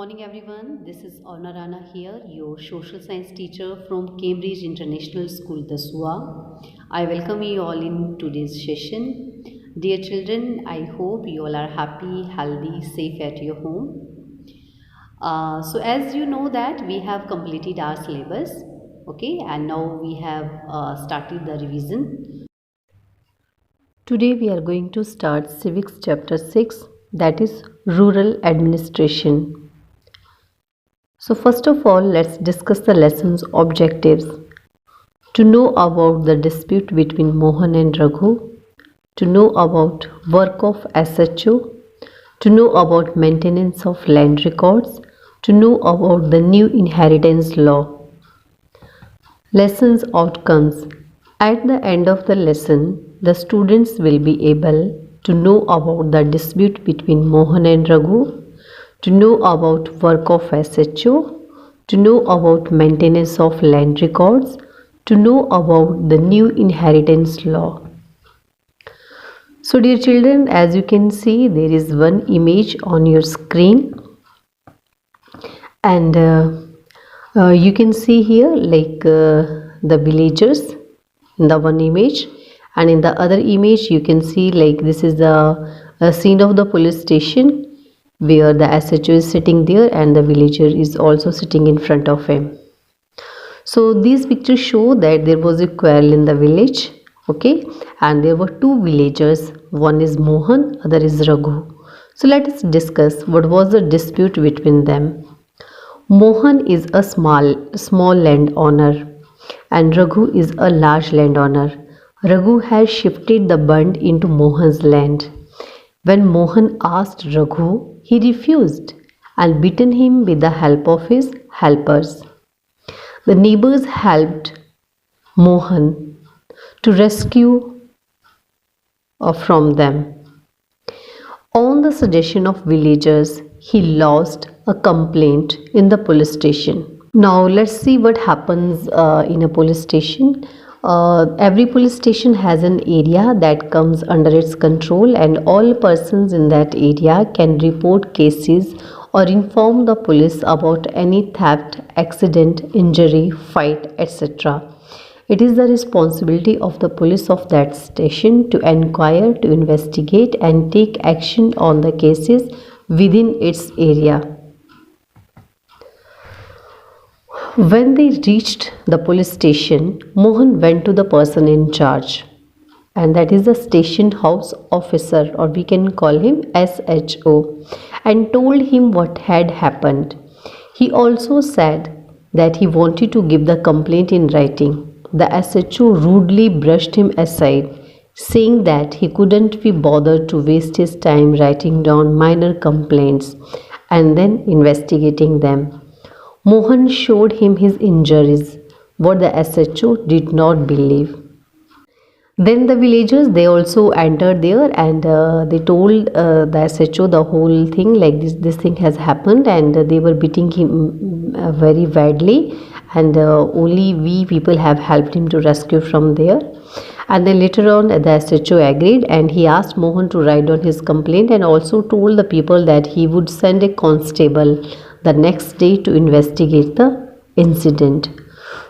morning, everyone. This is Orna Rana here, your social science teacher from Cambridge International School, Dasua. I welcome you all in today's session. Dear children, I hope you all are happy, healthy, safe at your home. So as you know that we have completed our syllabus, okay, and now we have started the revision. Today we are going to start Civics chapter 6, that is Rural Administration. So first of all, let's discuss the lesson's objectives. To know about the dispute between Mohan and Raghu, to know about work of SHO, to know about maintenance of land records, to know about the new inheritance law. Lesson's outcomes. At the end of the lesson, the students will be able to know about the dispute between Mohan and Raghu, to know about work of SHO, to know about maintenance of land records, to know about the new inheritance law. So dear children, as you can see, there is one image on your screen, and you can see here the villagers in the one image, and in the other image you can see this is a scene of the police station where the SHO is sitting there and the villager is also sitting in front of him. So these pictures show that there was a quarrel in the village, okay, and there were two villagers. One is Mohan, other is Raghu. So let us discuss what was the dispute between them. Mohan is a small landowner and Raghu is a large landowner. Raghu has shifted the bund into Mohan's land. When Mohan asked Raghu, he refused and beaten him with the help of his helpers. The neighbors helped Mohan to rescue from them. On the suggestion of villagers, he lodged a complaint in the police station. Now let's see what happens in a police station. Every police station has an area that comes under its control, and all persons in that area can report cases or inform the police about any theft, accident, injury, fight, etc. It is the responsibility of the police of that station to inquire, to investigate and take action on the cases within its area. When they reached the police station, Mohan went to the person in charge, and that is the station house officer, or we can call him SHO, and told him what had happened. He also said that he wanted to give the complaint in writing. The SHO rudely brushed him aside, saying that he couldn't be bothered to waste his time writing down minor complaints and then investigating them. Mohan showed him his injuries, what the SHO did not believe. Then the villagers, they also entered there, and they told the SHO the whole thing, like this thing has happened, and they were beating him very badly, and only we people have helped him to rescue from there. And then later on the SHO agreed, and he asked Mohan to write down his complaint, and also told the people that he would send a constable the next day to investigate the incident.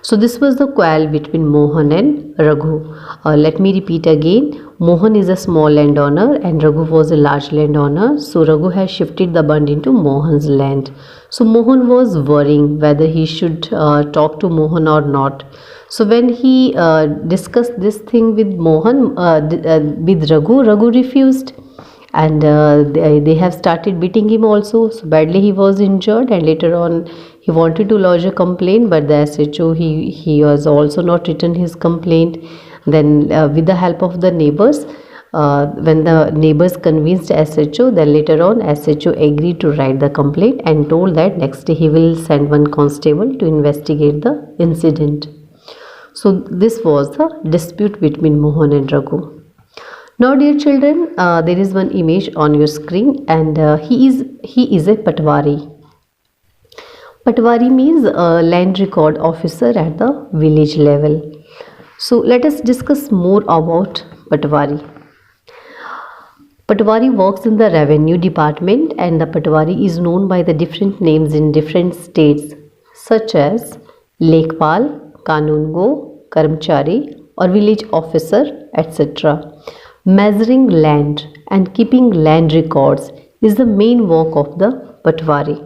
So this was the quarrel between Mohan and Raghu. Let me repeat again. Mohan is a small landowner and Raghu was a large landowner. So Raghu has shifted the bund into Mohan's land. So Mohan was worrying whether he should talk to Mohan or not. So when he discussed this thing with Mohan, with Raghu refused. And they have started beating him also. So badly he was injured, and later on he wanted to lodge a complaint, but the SHO, he was also not written his complaint. Then with the help of the neighbors, when the neighbors convinced SHO, then later on SHO agreed to write the complaint and told that next day he will send one constable to investigate the incident. So this was the dispute between Mohan and Raghu. Now dear children, there is one image on your screen, and he is a Patwari. Patwari means a land record officer at the village level. So let us discuss more about Patwari. Patwari works in the revenue department, and the Patwari is known by the different names in different states such as Lekpal, Kanungo, Karmchari or village officer, etc. Measuring land and keeping land records is the main work of the Patwari.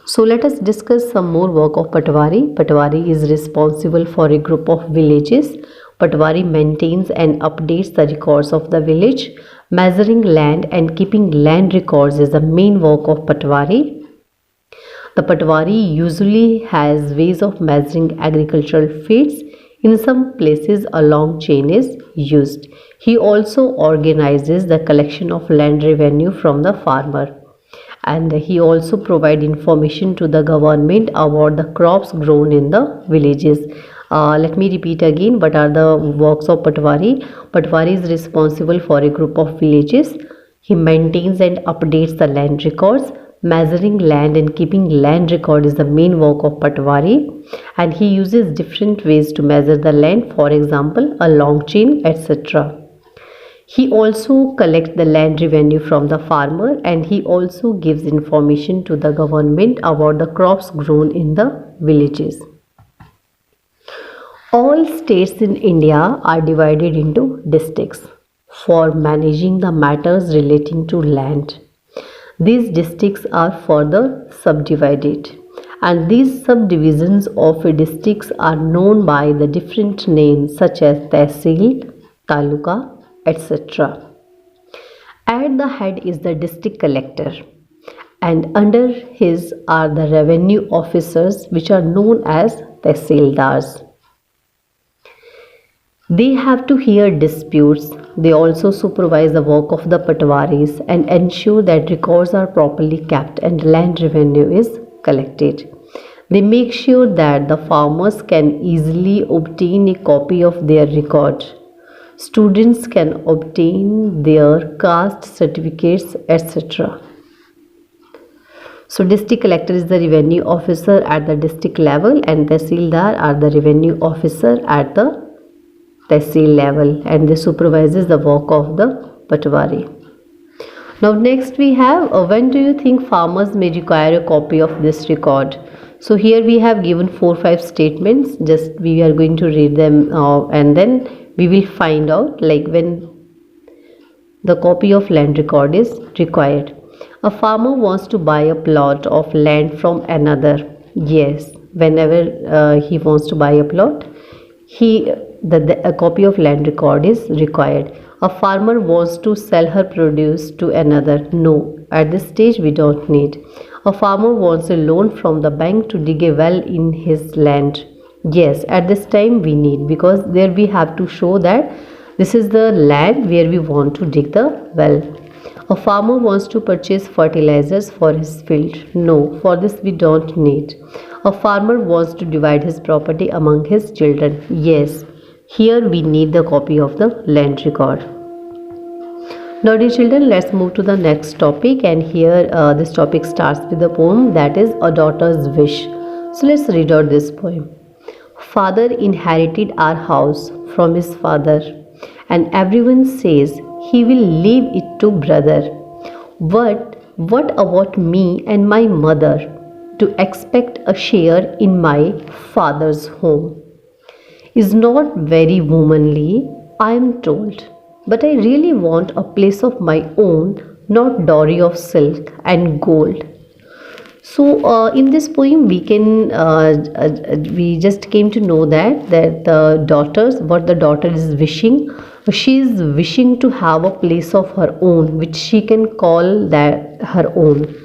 So let us discuss some more work of Patwari. Patwari is responsible for a group of villages. Patwari maintains and updates the records of the village. Measuring land and keeping land records is the main work of Patwari. The Patwari usually has ways of measuring agricultural fields. In some places, a long chain is used. He also organizes the collection of land revenue from the farmer. And he also provides information to the government about the crops grown in the villages. Let me repeat again, what are the works of Patwari? Patwari is responsible for a group of villages. He maintains and updates the land records. Measuring land and keeping land record is the main work of Patwari, and he uses different ways to measure the land, for example a long chain, etc. He also collects the land revenue from the farmer, and he also gives information to the government about the crops grown in the villages. All states in India are divided into districts for managing the matters relating to land. These districts are further subdivided, and these subdivisions of districts are known by the different names such as Tehsil, Taluka, etc. At the head is the district collector, and under his are the revenue officers, which are known as Tehsildars. They have to hear disputes. They also supervise the work of the Patwaris and ensure that records are properly kept and land revenue is collected. They make sure that the farmers can easily obtain a copy of their record. Students can obtain their caste certificates, etc. So district collector is the revenue officer at the district level, and Tehsildar are the revenue officer at the Tehsil level, and they supervises the work of the Patwari. Now next we have when do you think farmers may require a copy of this record? So here we have given 4-5 statements. Just we are going to read them and then we will find out like when the copy of land record is required. A farmer wants to buy a plot of land from another. Yes, whenever he wants to buy a plot, a copy of land record is required. A farmer wants to sell her produce to another. No, at this stage we don't need. A farmer wants a loan from the bank to dig a well in his land. Yes, at this time we need, because there we have to show that this is the land where we want to dig the well. A farmer wants to purchase fertilizers for his field. No, for this we don't need. A farmer wants to divide his property among his children. Yes, here we need the copy of the land record. Now dear children, let's move to the next topic, and here this topic starts with a poem, that is A Daughter's Wish. So let's read out this poem. Father inherited our house from his father, and everyone says he will leave it to brother. What about me and my mother to expect a share in my father's home? Is not very womanly, I am told, but I really want a place of my own, not dowry of silk and gold. So in this poem we can we just came to know that the daughters, what the daughter is wishing, she is wishing to have a place of her own which she can call that her own.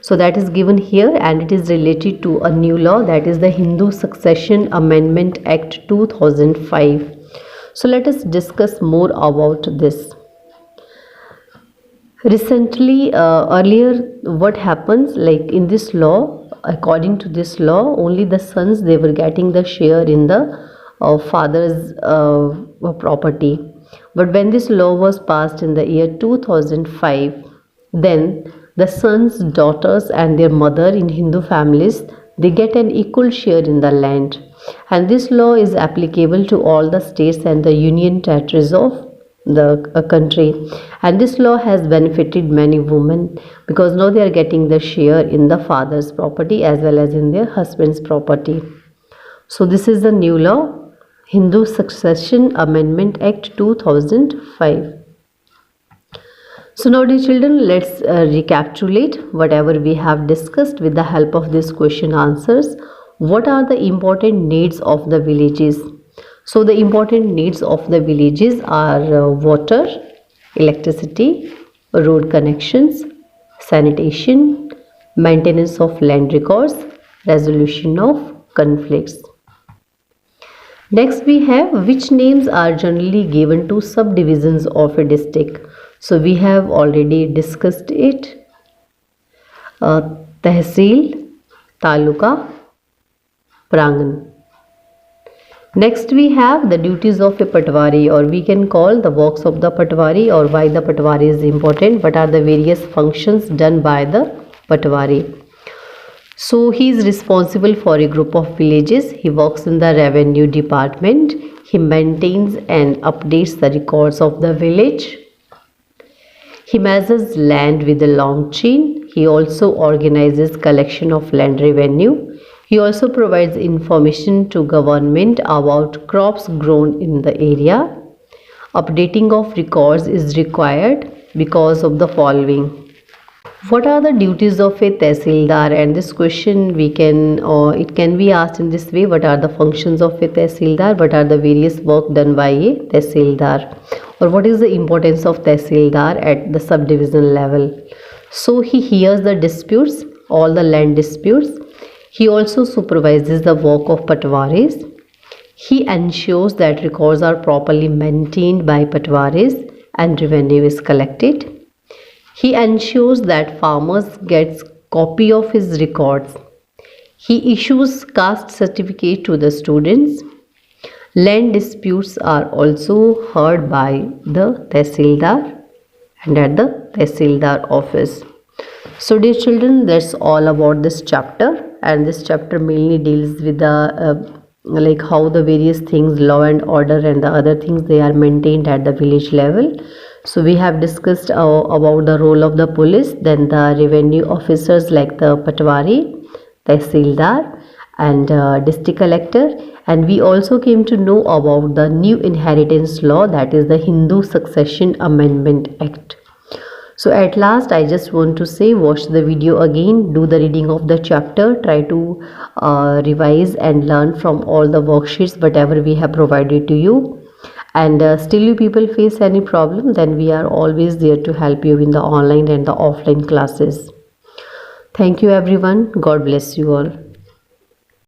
So that is given here, and it is related to a new law, that is the Hindu Succession Amendment Act 2005. So let us discuss more about this. Recently, earlier what happens, like in this law, according to this law, only the sons, they were getting the share in the father's property. But when this law was passed in the year 2005, then the sons, daughters and their mother in Hindu families, they get an equal share in the land. And this law is applicable to all the states and the union territories of the country. And this law has benefited many women because now they are getting the share in the father's property as well as in their husband's property. So this is the new law, Hindu Succession Amendment Act 2005. So now dear children, let's recapitulate whatever we have discussed with the help of these question answers. What are the important needs of the villages? So the important needs of the villages are water, electricity, road connections, sanitation, maintenance of land records, resolution of conflicts. Next we have which names are generally given to subdivisions of a district. So we have already discussed it. Tehsil, Taluka, Prangan. Next we have the duties of a Patwari, or we can call the works of the Patwari, or why the Patwari is important. What are the various functions done by the Patwari? So he is responsible for a group of villages. He works in the revenue department. He maintains and updates the records of the village. He measures land with a long chain. He also organizes collection of land revenue. He also provides information to government about crops grown in the area. Updating of records is required because of the following. What are the duties of a Tehsildar? And this question we can, it can be asked in this way. What are the functions of a Tehsildar? What are the various work done by a Tehsildar? Or what is the importance of Tehsildar at the subdivision level? So he hears the disputes, all the land disputes. He also supervises the work of Patwaris. He ensures that records are properly maintained by Patwaris and revenue is collected. He ensures that farmers get copy of his records. He issues caste certificate to the students. Land disputes are also heard by the Tehsildar and at the Tehsildar office. So dear children, that's all about this chapter, and this chapter mainly deals with the like how the various things, law and order and the other things, they are maintained at the village level. So we have discussed about the role of the police, then the revenue officers like the Patwari, Tehsildar and district collector, and we also came to know about the new inheritance law, that is the Hindu Succession Amendment Act. So at last I just want to say, watch the video again, do the reading of the chapter, try to revise and learn from all the worksheets whatever we have provided to you. And still you people face any problem, then we are always there to help you in the online and the offline classes. Thank you everyone. God bless you all.